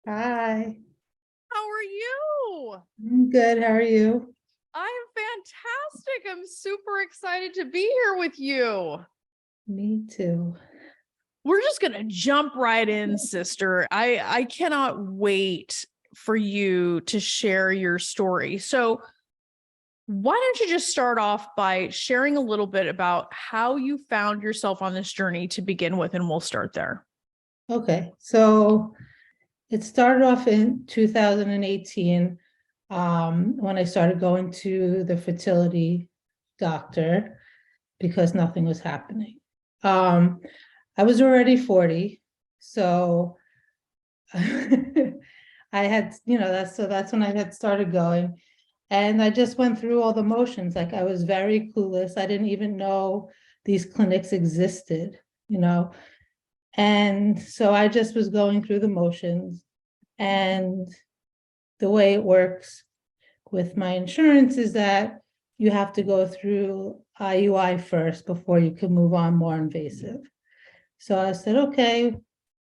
Hi, How are you? I'm good. How are you? I'm fantastic. I'm super excited to be here with you. Me too. We're just going to jump right in, sister. I cannot wait for you to share your story. So, why don't you just start off by sharing a little bit about how you found yourself on this journey to begin with, and we'll start there. Okay, so it started off in 2018 when I started going to the fertility doctor because nothing was happening. I was already 40, so I had, that's when I had started going. And I just went through all the motions. Like I was very clueless. I didn't even know these clinics existed, you know. And so I just was going through the motions. And the way it works with my insurance is that you have to go through IUI first before you can move on more invasive. So I said, okay,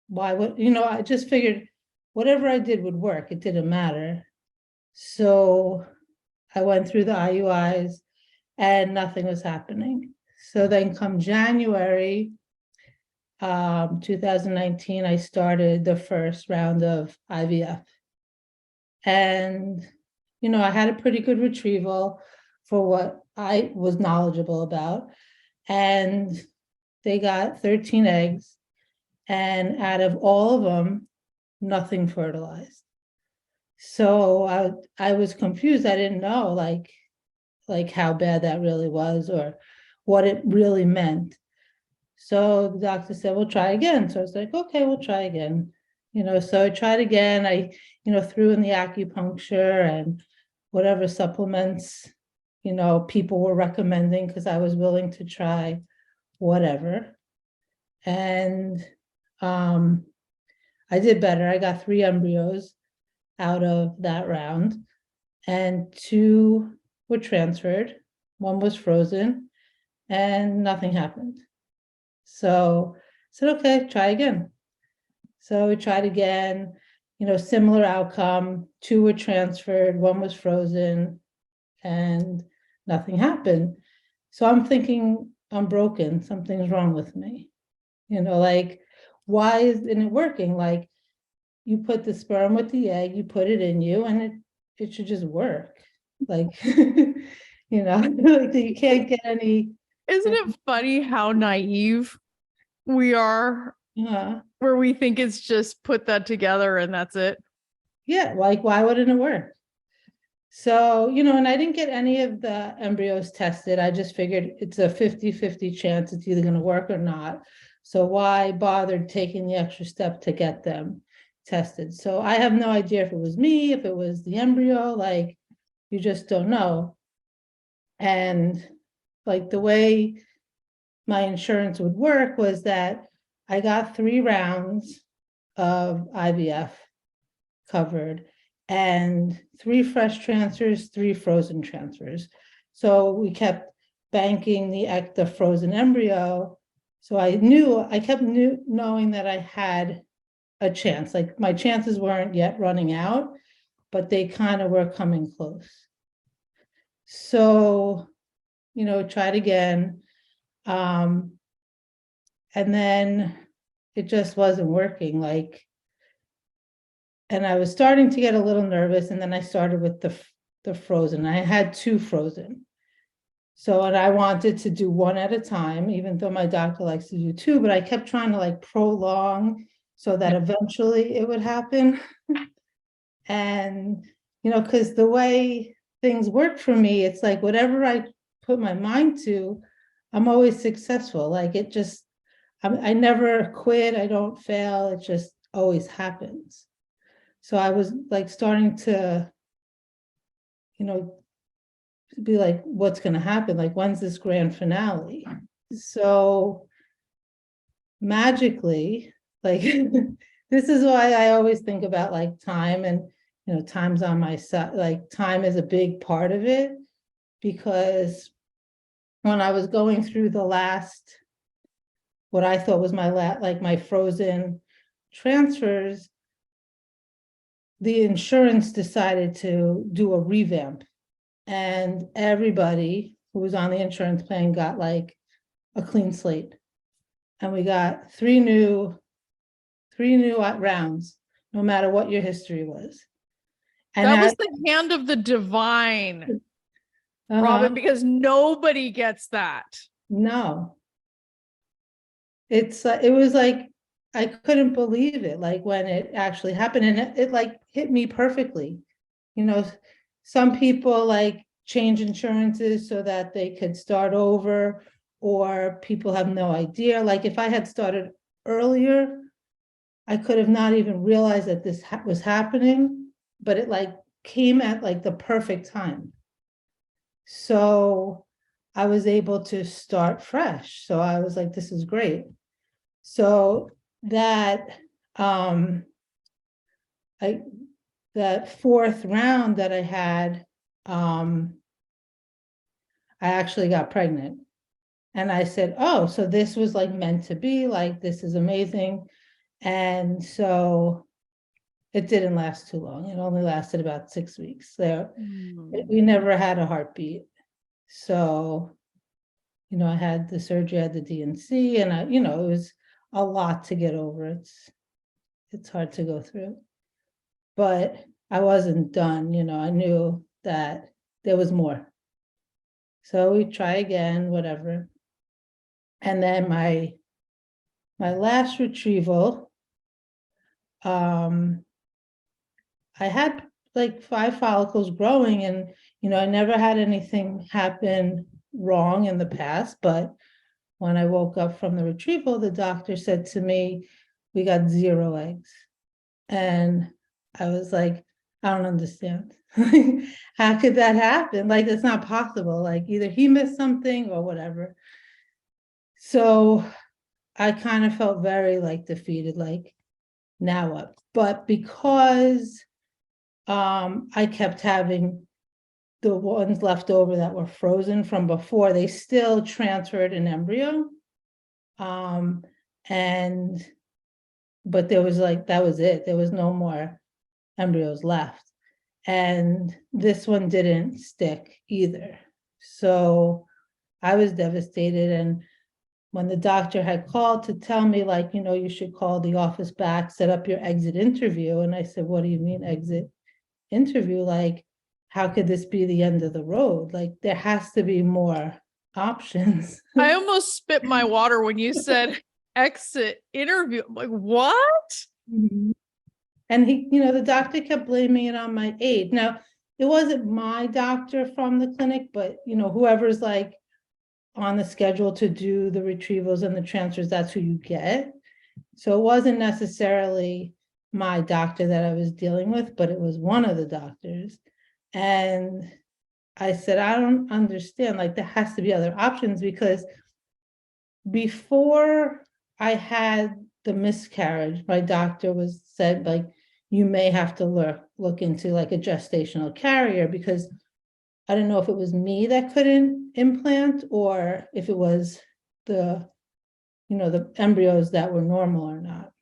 why would, I just figured whatever I did would work. It didn't matter. So I went through the IUIs and nothing was happening. So then come January 2019, I started the first round of IVF. And, I had a pretty good retrieval for what I was knowledgeable about. And they got 13 eggs. And out of all of them, nothing fertilized. So I was confused. I didn't know like how bad that really was or what it really meant. So the doctor said, we'll try again. So I was like, okay, we'll try again. So I tried again. I, threw in the acupuncture and whatever supplements, people were recommending because I was willing to try whatever. And I did better. I got 3 embryos out of that round, and 2 were transferred. 1 was frozen, and nothing happened. So I said, okay, try again. So we tried again, similar outcome. 2 were transferred, 1 was frozen, and nothing happened. So I'm thinking I'm broken, something's wrong with me. Like, why isn't it working? Like, you put the sperm with the egg, you put it in you, and it should just work. Like, like you can't get any. Isn't it funny how naive we are, Yeah, where we think it's just put that together and that's it? yeah, like why wouldn't it work? So, and I didn't get any of the embryos tested. I just figured it's a 50-50 chance it's either going to work or not. So why bother taking the extra step to get them tested? So I have no idea if it was me, if it was the embryo, like you just don't know. And like the way my insurance would work was that I got 3 rounds of IVF covered and 3 fresh transfers, 3 frozen transfers. So we kept banking the frozen embryo. So I kept knowing that I had a chance. Like my chances weren't yet running out, but they kind of were coming close. So, tried again. And then it just wasn't working. And I was starting to get a little nervous, and then I started with the frozen. I had 2 frozen. So, and I wanted to do 1 at a time, even though my doctor likes to do 2, but I kept trying to like prolong so that eventually it would happen. And, because the way things work for me, it's like whatever I put my mind to, I'm always successful. Like it just, I never quit. I don't fail. It just always happens. So I was like starting to, be like, what's going to happen? Like, when's this grand finale? So magically, like, this is why I always think about like time and, time's on my side. Like, time is a big part of it because when I was going through the last, what I thought was my frozen transfers, the insurance decided to do a revamp, and everybody who was on the insurance plan got like a clean slate. And we got three new rounds, no matter what your history was. And That was the hand of the divine, Robyn, because nobody gets that. No. It was like, I couldn't believe it, like when it actually happened, and it like hit me perfectly. You know, some people like change insurances so that they could start over, or people have no idea. Like if I had started earlier, I could have not even realized that this was happening, but it like came at like the perfect time. So I was able to start fresh. So I was like, this is great. So that that fourth round that I had, I actually got pregnant. And I said, oh, so this was like meant to be, like this is amazing. And so it didn't last too long. It only lasted about 6 weeks. So we never had a heartbeat. So, you know, I had the surgery, I had the DNC, and you know, it was a lot to get over. It's hard to go through. But I wasn't done, you know, I knew that there was more. So we try again, whatever. And then my last retrieval, I had like 5 follicles growing, and you know, I never had anything happen wrong in the past, but when I woke up from the retrieval, the doctor said to me, we got 0 eggs. And I was like, I don't understand. How could that happen? Like, it's not possible. Like, either he missed something or whatever. So I kind of felt very like defeated, like, now what? But because I kept having the ones left over that were frozen from before, they still transferred an embryo. But there was like, that was it. There was no more embryos left. And this one didn't stick either. So I was devastated. And when the doctor had called to tell me, like, you know, you should call the office back, set up your exit interview. And I said, what do you mean exit interview? Like, how could this be the end of the road? Like, there has to be more options. I almost spit my water when you said exit interview. I'm like, what? Mhm. And he, you know, the doctor kept blaming it on my aide. Now, it wasn't my doctor from the clinic, but, you know, whoever's like on the schedule to do the retrievals and the transfers, that's who you get. So it wasn't necessarily my doctor that I was dealing with, but it was one of the doctors. And I said, I don't understand, like, there has to be other options, because before I had the miscarriage, my doctor said, like, you may have to look into like a gestational carrier, because I don't know if it was me that couldn't implant or if it was the, you know, the embryos that were normal or not.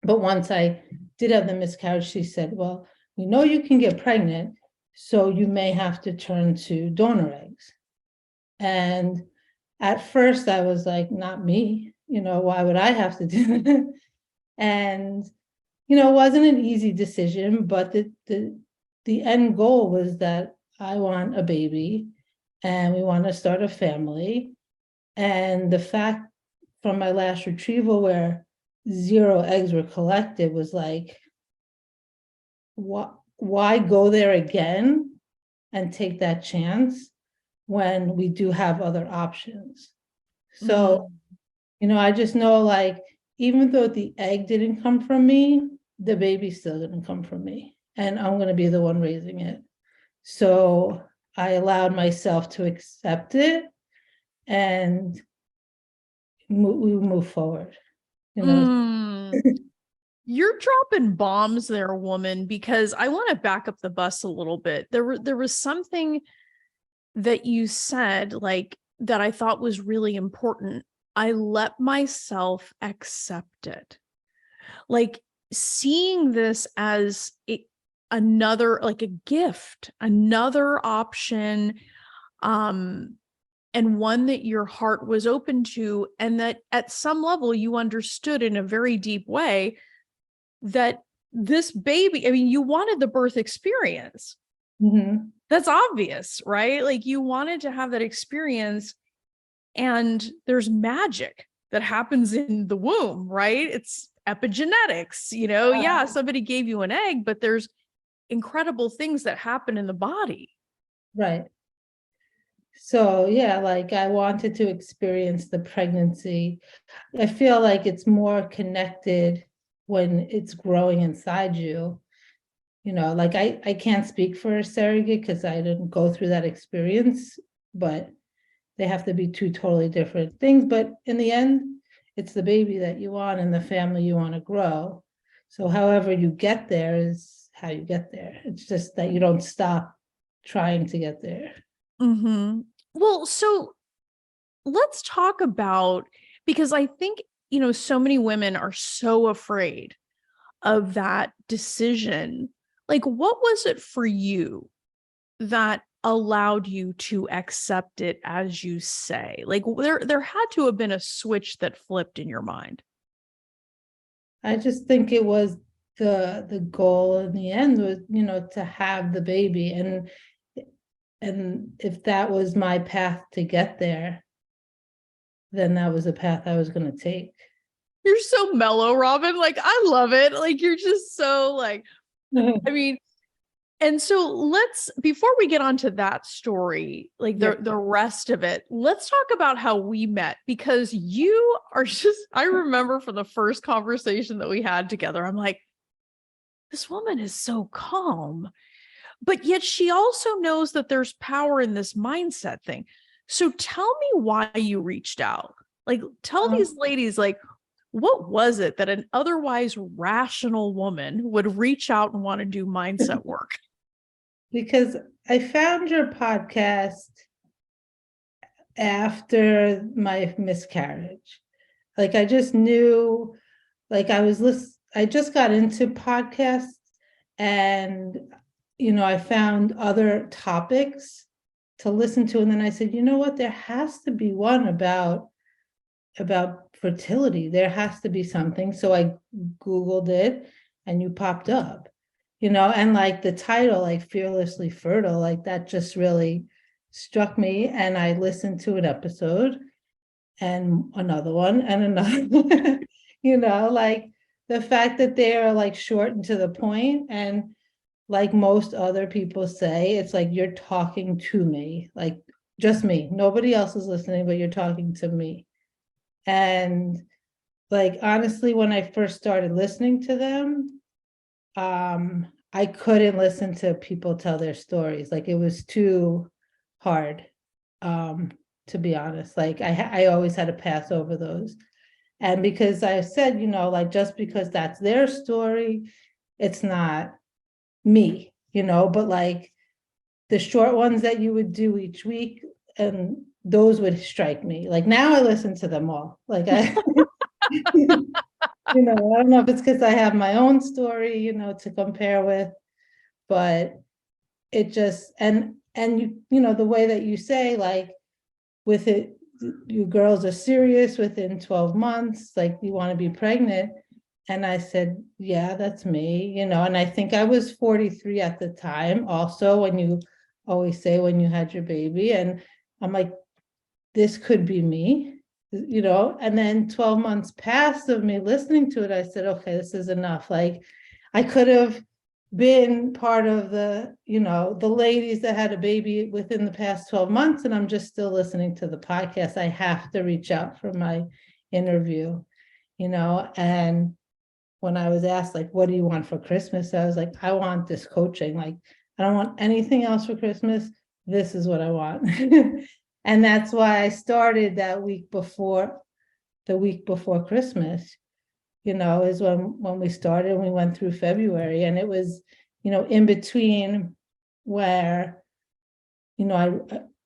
But once I did have the miscarriage, she said, well, we know you can get pregnant, so you may have to turn to donor eggs. And at first I was like, not me, you know, why would I have to do that? And, you know, it wasn't an easy decision, but the end goal was that I want a baby and we want to start a family. And the fact from my last retrieval where 0 eggs were collected was like, why go there again and take that chance when we do have other options? So, you know, I just know, like, even though the egg didn't come from me, the baby still didn't come from me, and I'm going to be the one raising it. So I allowed myself to accept it, and we move forward, you know. You're dropping bombs there, woman, because I want to back up the bus a little bit. There was something that you said, like, that I thought was really important. I let myself accept it. Like, seeing this as another, like a gift, another option, and one that your heart was open to, and that at some level you understood in a very deep way that this baby, I mean, you wanted the birth experience. Mhm. That's obvious, right? Like you wanted to have that experience, and there's magic that happens in the womb, right? It's epigenetics, yeah, somebody gave you an egg, but there's incredible things that happen in the body. Right. So yeah, like I wanted to experience the pregnancy. I feel like it's more connected when it's growing inside you. Like I can't speak for a surrogate because I didn't go through that experience, but they have to be two totally different things. But in the end, it's the baby that you want and the family you want to grow. So however you get there is how you get there. It's just that you don't stop trying to get there. Mm-hmm. Well, so let's talk about, because I think, so many women are so afraid of that decision. Like, what was it for you that allowed you to accept it, as you say? Like, there had to have been a switch that flipped in your mind. I just think it was the goal in the end was, to have the baby. And if that was my path to get there, then that was the path I was going to take. You're so mellow, Robyn. Like, I love it. Like, you're just so like, I mean, and so before we get onto that story, like the rest of it, let's talk about how we met, because you are just, I remember from the first conversation that we had together, I'm like, this woman is so calm, but yet she also knows that there's power in this mindset thing. So tell me why you reached out. Like, tell these ladies, like, what was it that an otherwise rational woman would reach out and want to do mindset work? Because I found your podcast after my miscarriage. Like I just knew, like I just got into podcasts, and I found other topics to listen to, and then I said, you know what, there has to be one about fertility. There has to be something. So I Googled it and you popped up, and like the title, like Fearlessly Fertile, like that just really struck me. And I listened to an episode and another one and another, like the fact that they are like short and to the point, and like most other people say, it's like you're talking to me, like just me. Nobody else is listening, but you're talking to me. And like honestly, when I first started listening to them, I couldn't listen to people tell their stories. Like it was too hard, to be honest. Like I always had to pass over those. And because I said, like just because that's their story, it's not me, but like the short ones that you would do each week, and those would strike me. Like now I listen to them all. Like I I don't know if it's because I have my own story, to compare with, but it just, and the way that you say, like, with it, you girls are serious within 12 months, like you want to be pregnant. And I said, yeah, that's me, and I think I was 43 at the time also, when you always say when you had your baby. And I'm like, this could be me. And then 12 months passed of me listening to it. I said, okay, this is enough. Like I could have been part of the ladies that had a baby within the past 12 months, and I'm just still listening to the podcast. I have to reach out for my interview, and when I was asked, like, what do you want for Christmas? I was like, I want this coaching. Like, I don't want anything else for Christmas. This is what I want. And that's why I started that week before Christmas, is when we started, and we went through February. And it was, in between where,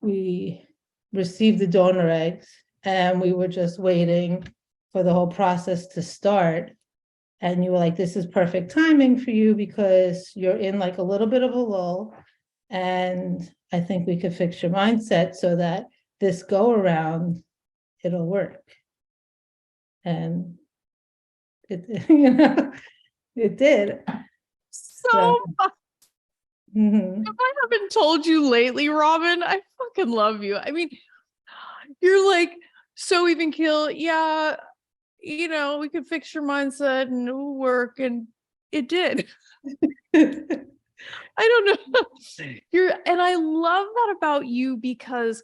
we received the donor eggs and we were just waiting for the whole process to start. And you were like, this is perfect timing for you because you're in like a little bit of a lull. And I think we could fix your mindset so that this go around, it'll work. And it, it did. So Mhm. if I haven't told you lately, Robyn, I fucking love you. I mean, you're like so even keel. Yeah, we could fix your mindset and it will work. And it did. I don't know. And I love that about you because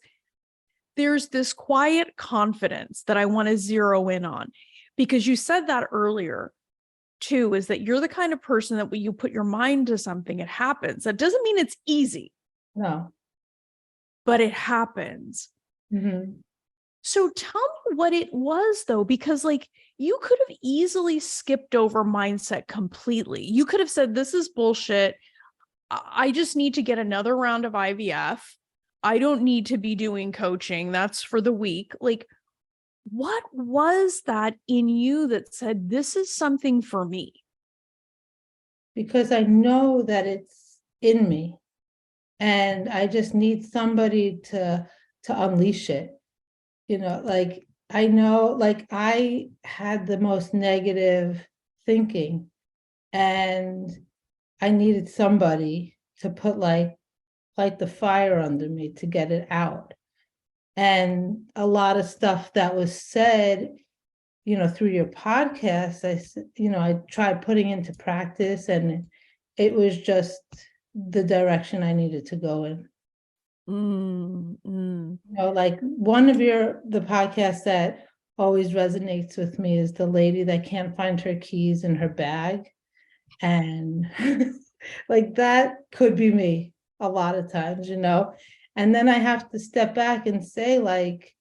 there's this quiet confidence that I want to zero in on, because you said that earlier too, is that you're the kind of person that when you put your mind to something, it happens. That doesn't mean it's easy. No. But it happens. Mm-hmm. So tell me what it was though, because like you could have easily skipped over mindset completely. You could have said, this is bullshit. I just need to get another round of IVF. I don't need to be doing coaching. That's for the weak. Like, what was that in you that said, this is something for me? Because I know that it's in me and I just need somebody to unleash it. Like I know, like I had the most negative thinking and I needed somebody to put light the fire under me to get it out. And a lot of stuff that was said, through your podcast, I tried putting into practice and it was just the direction I needed to go in. Like one of the podcasts that always resonates with me is the lady that can't find her keys in her bag. And like that could be me a lot of times, and then I have to step back and say like,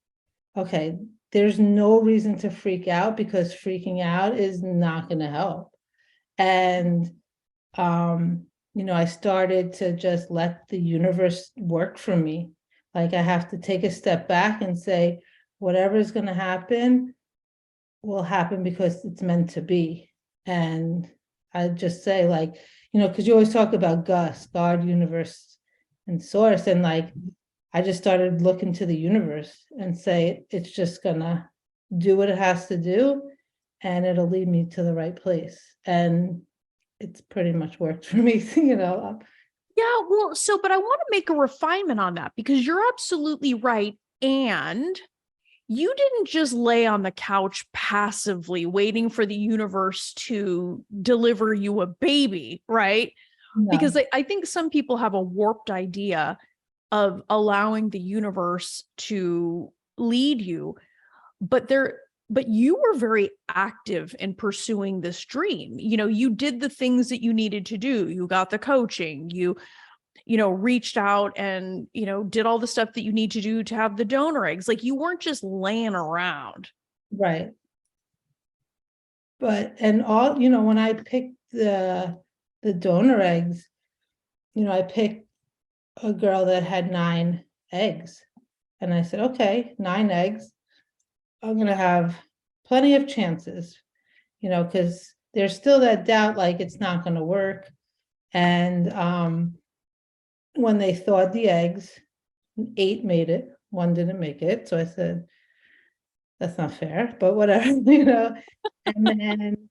okay, there's no reason to freak out because freaking out is not going to help. And I started to just let the universe work for me. Like I have to take a step back and say, whatever is going to happen will happen because it's meant to be. And I just say like, because you always talk about God, universe, and source. And like, I just started looking to the universe and say, it's just gonna do what it has to do and it'll lead me to the right place. And it's pretty much worked for me, Yeah, well, but I want to make a refinement on that because you're absolutely right. And you didn't just lay on the couch passively waiting for the universe to deliver you a baby, right? No. Because I think some people have a warped idea of allowing the universe to lead you, but you were very active in pursuing this dream. You did the things that you needed to do. You got the coaching, you reached out and, did all the stuff that you need to do to have the donor eggs. Like you weren't just laying around. Right. But, and all, when I picked the donor eggs, I picked a girl that had 9 eggs. And I said, okay, 9 eggs. I'm going to have plenty of chances, because there's still that doubt, like it's not going to work. And when they thawed the eggs, 8 made it, 1 didn't make it. So I said, that's not fair, but whatever, And then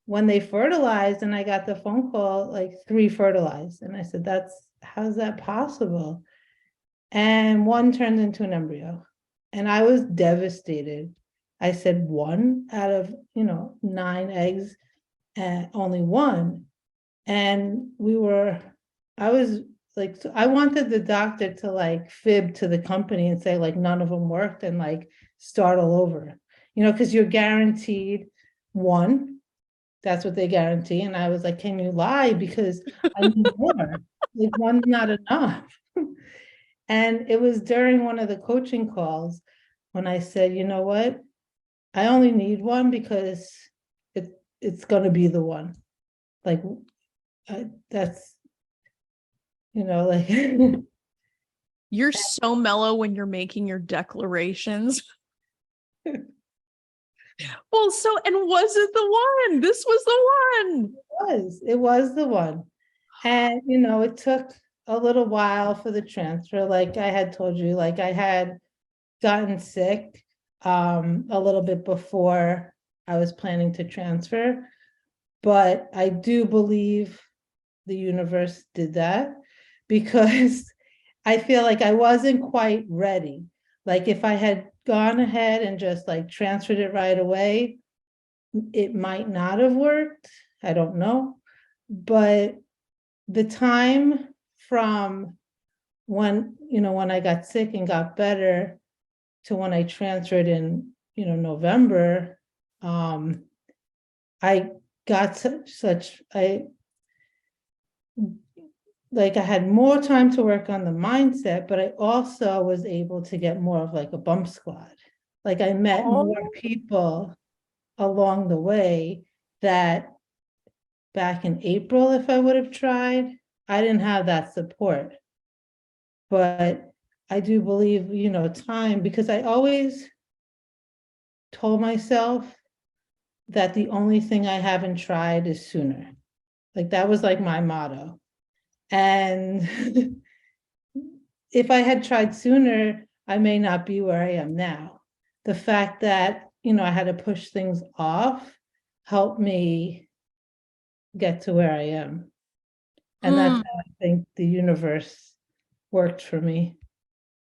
when they fertilized and I got the phone call, like 3 fertilized. And I said, how's that possible? And 1 turned into an embryo. And I was devastated. I said 1 out of, 9 eggs and only 1. And I was like, so I wanted the doctor to like fib to the company and say like none of them worked and like start all over, because you're guaranteed 1. That's what they guarantee. And I was like, can you lie? Because I need more. Like 1's not enough. And it was during one of the coaching calls when I said, you know what? I only need 1 because it's going to be the one. Like, that's, like. You're so mellow when you're making your declarations. Well, so, and was it the one? This was the one. It was the one. And, it took a little while for the transfer. Like I had told you, like I had gotten sick a little bit before I was planning to transfer. But I do believe the universe did that because I feel like I wasn't quite ready. Like if I had gone ahead and just like transferred it right away, it might not have worked. I don't know. But the time from when I got sick and got better to when I transferred in, November, I got I had more time to work on the mindset, but I also was able to get more of like a bump squad. Like I met more Oh, people along the way that back in April, if I would have tried, I didn't have that support. But I do believe, time, because I always told myself that the only thing I haven't tried is sooner. Like that was like my motto. And if I had tried sooner, I may not be where I am now. The fact that, I had to push things off helped me get to where I am. And that's mm, how I think the universe worked for me.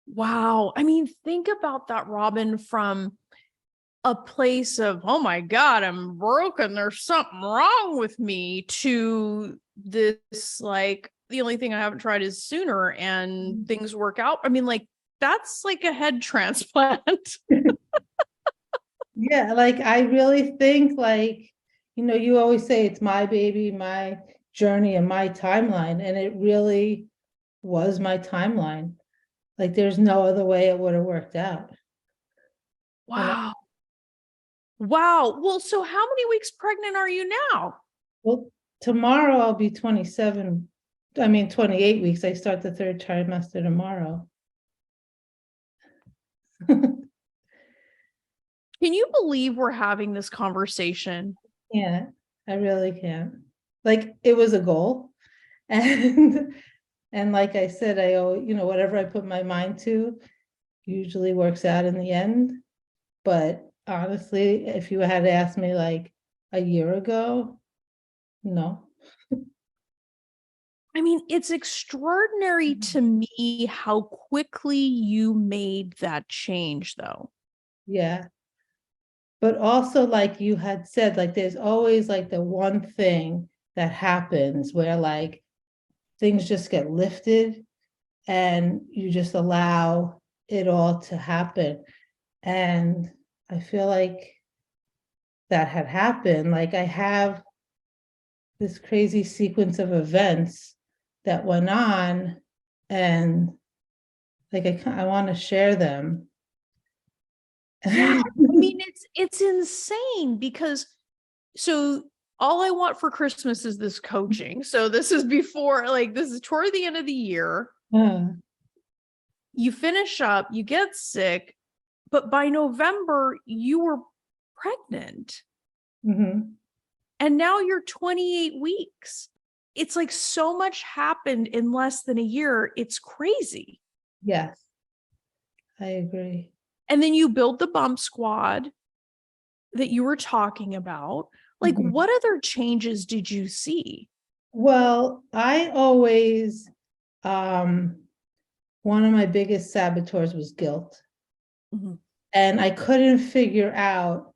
wow. I mean, think about that, Robyn, from a place of, oh my God, I'm broken. There's something wrong with me, to this, like, the only thing I haven't tried is sooner and things work out. I mean, like, that's like a head transplant. Yeah, like I really think like, you always say it's my baby, my journey, and my timeline, and it really was my timeline. Like there's no other way it would have worked out. And Wow. Wow. Well, so how many weeks pregnant are you now? well, tomorrow I'll be 27. I mean, 28 weeks. I start the third trimester tomorrow. Can you believe we're having this conversation? Yeah, I really can't. Like it was a goal. And and like I said, I always, whatever I put my mind to usually works out in the end. But honestly, if you had asked me like a year ago, no. I mean, it's extraordinary to me how quickly you made that change, though. Yeah. But also, like you had said, like there's always like the one thing that happens where like things just get lifted and you just allow it all to happen. And I feel like that had happened. Like I have this crazy sequence of events that went on, and like I want to share them. Yeah. I mean, it's insane because, so all I want for Christmas is this coaching. So this is before, like, this is toward the end of the year. You finish up, you get sick, but by November you were pregnant. Mhm. And now you're 28 weeks. It's like so much happened in less than a year. It's crazy. Yes, I agree. And then you build the bump squad that you were talking about. Like, Mhm. what other changes did you see? Well, I always, one of my biggest saboteurs was guilt. Mhm. And I couldn't figure out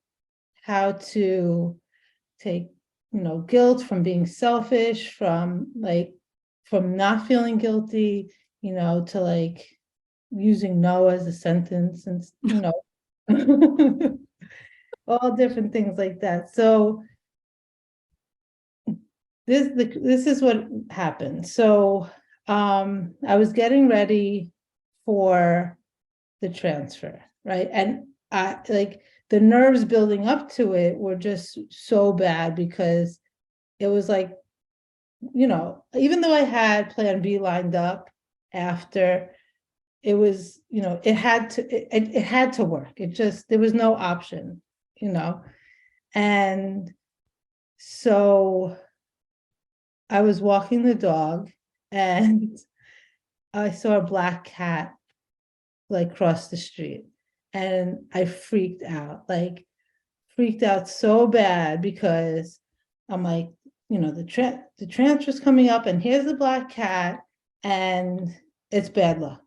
how to take, guilt from being selfish, from not feeling guilty, to like using no as a sentence and, all different things like that. So this is what happened. So I was getting ready for the transfer, right? And I like the nerves building up to it were just so bad because it was like, even though I had plan B lined up after, it was, it had to work. It just, there was no option. And so I was walking the dog and I saw a black cat like cross the street, and I freaked out so bad, because I'm like, the transfer's coming up and here's the black cat and it's bad luck.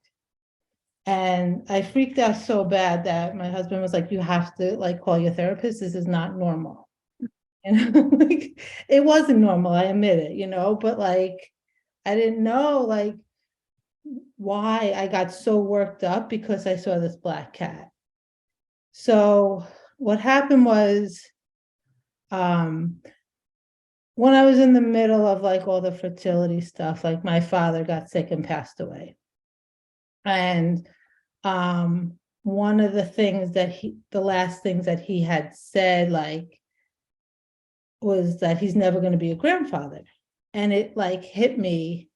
And I freaked out so bad that my husband was like, you have to like call your therapist. This is not normal. And like, it wasn't normal, I admit it, but like, I didn't know like why I got so worked up because I saw this black cat. So what happened was, when I was in the middle of like all the fertility stuff, like my father got sick and passed away. And one of the last things that he had said, like, was that he's never going to be a grandfather. And it like hit me,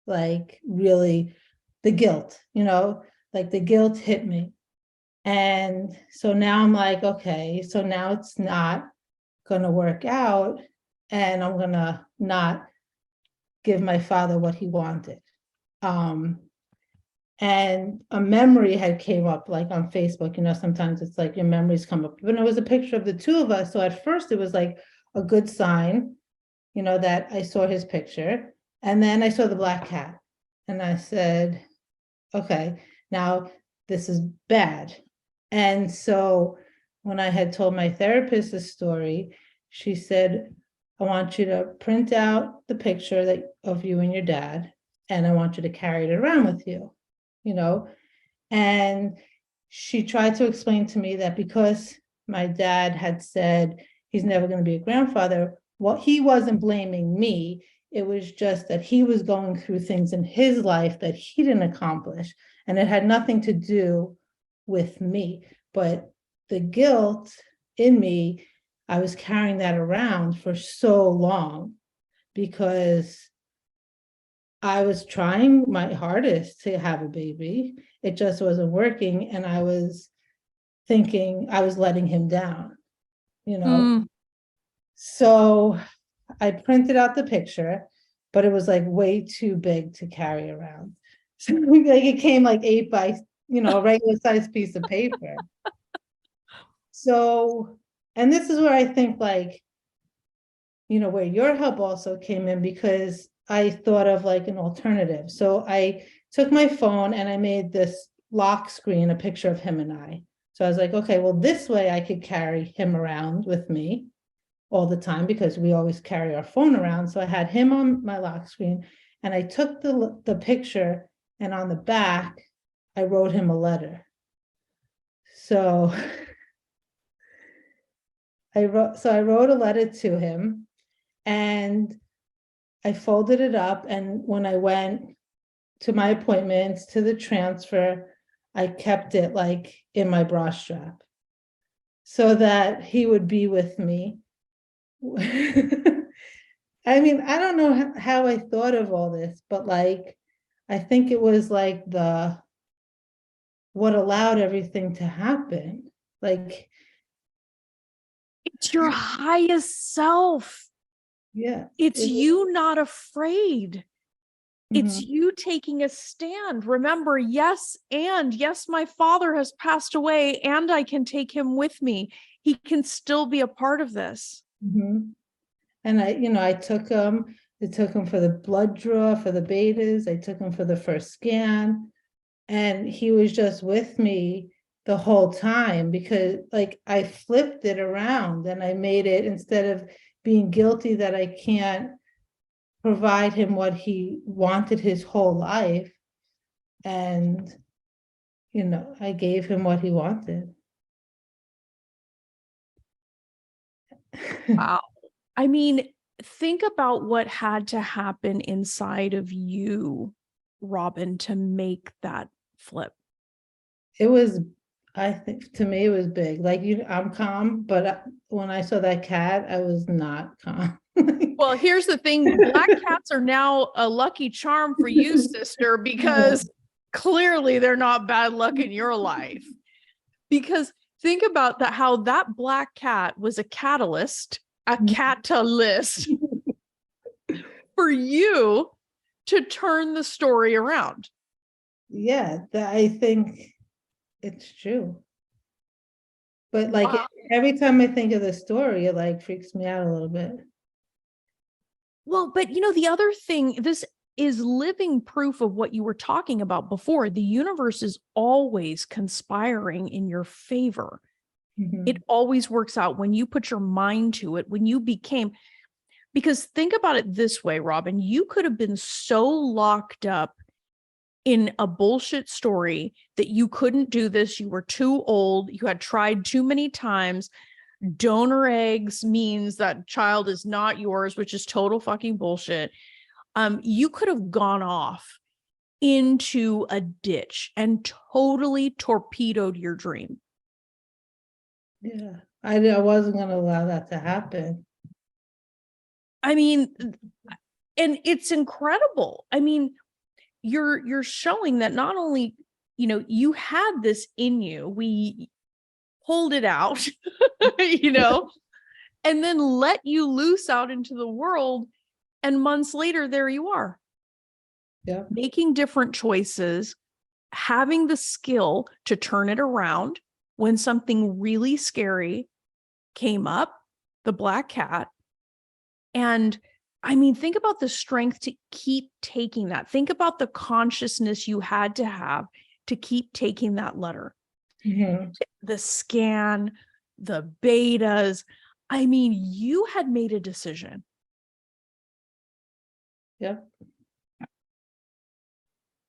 like really the guilt, like the guilt hit me. And so now I'm like, okay, so now it's not going to work out, and I'm going to not give my father what he wanted. And a memory had came up like on Facebook, sometimes it's like your memories come up. But it was a picture of the two of us. So at first it was like a good sign, that I saw his picture. And then I saw the black cat. And I said, okay, now this is bad. And so when I had told my therapist the story, she said, I want you to print out the picture of you and your dad, and I want you to carry it around with you. And she tried to explain to me that because my dad had said he's never going to be a grandfather, he wasn't blaming me. It was just that he was going through things in his life that he didn't accomplish, and it had nothing to do with me. But the guilt in me, I was carrying that around for so long because I was trying my hardest to have a baby. It just wasn't working. And I was thinking I was letting him down, So I printed out the picture, but it was like way too big to carry around. So like it came like 8 by, a regular size piece of paper. So, and this is where I think like, where your help also came in, because I thought of like an alternative. So I took my phone and I made this lock screen, a picture of him and I. So I was like, okay, well, this way I could carry him around with me all the time, because we always carry our phone around. So I had him on my lock screen, and I took the picture, and on the back, I wrote him a letter. So I wrote a letter to him, and I folded it up, and when I went to my appointments, to the transfer, I kept it like in my bra strap so that he would be with me. I mean, I don't know how I thought of all this, but like, I think it was like what allowed everything to happen. Like, it's your highest self. Yeah. It's you not afraid. It's you taking a stand. Remember, yes, my father has passed away and I can take him with me. He can still be a part of this. And I took him for the blood draw, for the betas. I took him for the first scan, and he was just with me the whole time, because like I flipped it around and I made it, instead of being guilty that I can't provide him what he wanted his whole life, and I gave him what he wanted. Wow. I mean, think about what had to happen inside of you, Robyn, to make that flip. It was, I think, to me, it was big. Like, I'm calm, but when I saw that cat, I was not calm. Well, here's the thing. Black cats are now a lucky charm for you, sister, because clearly they're not bad luck in your life. Because think about that, how that black cat was a catalyst, a catalyst for you to turn the story around. Yeah, I think it's true. But like Wow. every time I think of the story, it like freaks me out a little bit. Well, but you know, the other thing, this is living proof of what you were talking about before. The universe is always conspiring in your favor. It always works out when you put your mind to it, when you became, because think about it this way, Robyn, you could have been so locked up in a bullshit story that you couldn't do this. You were too old. You had tried too many times. Donor eggs means that child is not yours, which is total fucking bullshit. You could have gone off into a ditch and totally torpedoed your dream. Yeah, I wasn't going to allow that to happen. I mean, and it's incredible. I mean, you're showing that not only, you know, you had this in you, we pulled it out, you know, and then let you loose out into the world. And months later, there you are. Yeah. Making different choices, having the skill to turn it around when something really scary came up, the black cat. And I mean, think about the strength to keep taking that. Think about the consciousness you had to have to keep taking that letter. The scan, the betas. I mean, you had made a decision. Yep.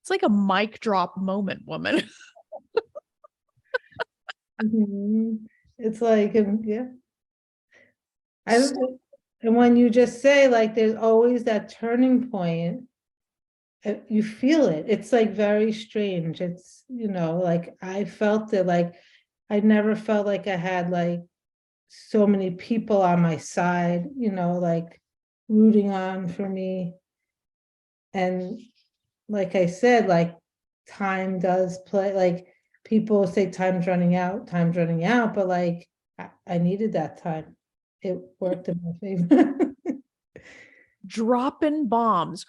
It's like a mic drop moment, woman. It's like, yeah. I don't, and when you just say like there's always that turning point, you feel it. It's like very strange. It's, you know, like I felt it, like I never felt like I had like so many people on my side, you know, like rooting on for me. And like I said, like time does play, like people say time's running out, but like I needed that time. It worked in my favor. Dropping bombs.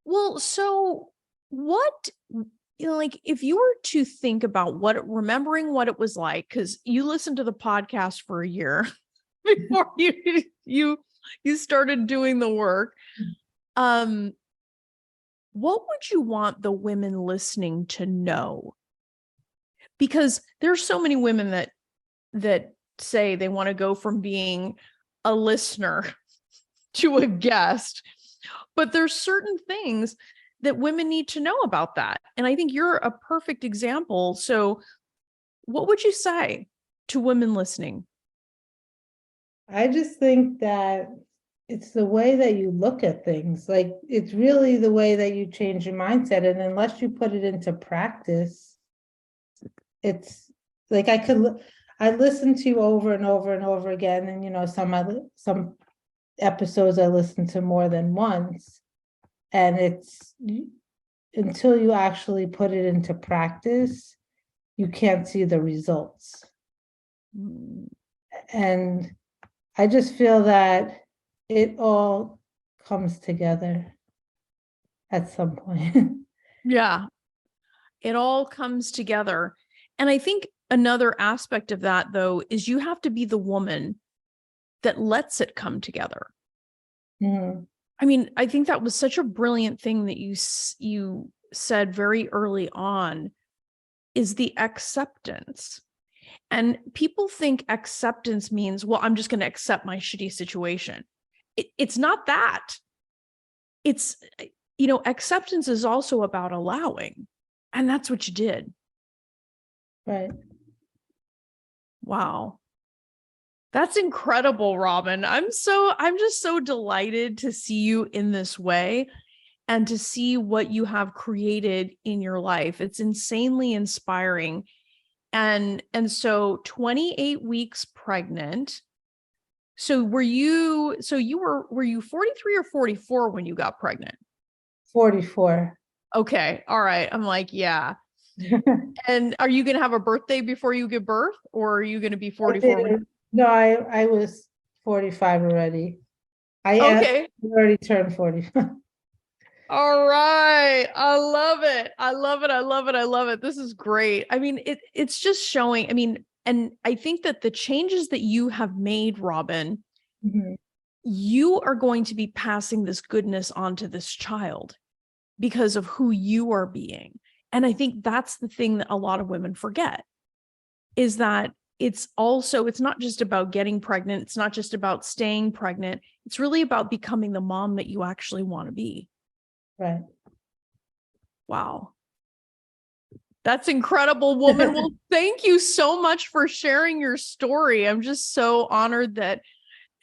Well, so what, you know, like if you were to think about remembering what it was like, because you listened to the podcast for a year before you started doing the work. What would you want the women listening to know? Because there's so many women that say they want to go from being a listener to a guest, but there's certain things that women need to know about that. And I think you're a perfect example. So what would you say to women listening? I just think that it's the way that you look at things. Like it's really the way that you change your mindset. And unless you put it into practice, it's like I listen to you over and over and over again. And you know, some episodes I listen to more than once. And it's until you actually put it into practice, you can't see the results. And I just feel that it all comes together at some point. Yeah, it all comes together. And I think another aspect of that, though, is you have to be the woman that lets it come together. I mean, I think that was such a brilliant thing that you said very early on, is the acceptance. And people think acceptance means, well, I'm just going to accept my shitty situation. It's not that. It's, you know, acceptance is also about allowing. And that's what you did. Right. Wow. That's incredible, Robyn. I'm just so delighted to see you in this way and to see what you have created in your life. It's insanely inspiring. And so 28 weeks pregnant. So were you 43 or 44 when you got pregnant? 44. Okay. All right. I'm like, yeah. And are you going to have a birthday before you give birth, or are you going to be I 44? did. No, I was 45 already. Okay. I already turned 45. All right. I love it. I love it. I love it. I love it. This is great. I mean, it's just showing, I mean, and I think that the changes that you have made, Robyn, Mhm. you are going to be passing this goodness on to this child because of who you are being. And I think that's the thing that a lot of women forget, is that it's not just about getting pregnant. It's not just about staying pregnant. It's really about becoming the mom that you actually want to be. Right. Wow. That's incredible, woman. Well, thank you so much for sharing your story. I'm just so honored that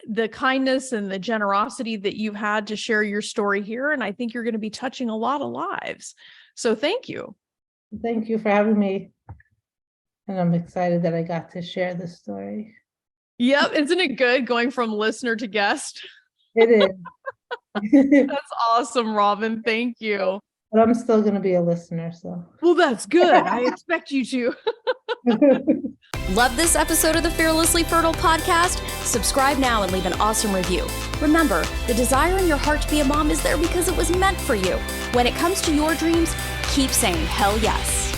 the kindness and the generosity that you've had to share your story here. And I think you're going to be touching a lot of lives. So thank you. Thank you for having me. And I'm excited that I got to share this story. Yep. Isn't it good going from listener to guest? It is. That's awesome, Robyn. Thank you. But I'm still going to be a listener, so. Well, that's good. I expect you to. Love this episode of the Fearlessly Fertile podcast? Subscribe now and leave an awesome review. Remember, the desire in your heart to be a mom is there because it was meant for you. When it comes to your dreams, keep saying hell yes.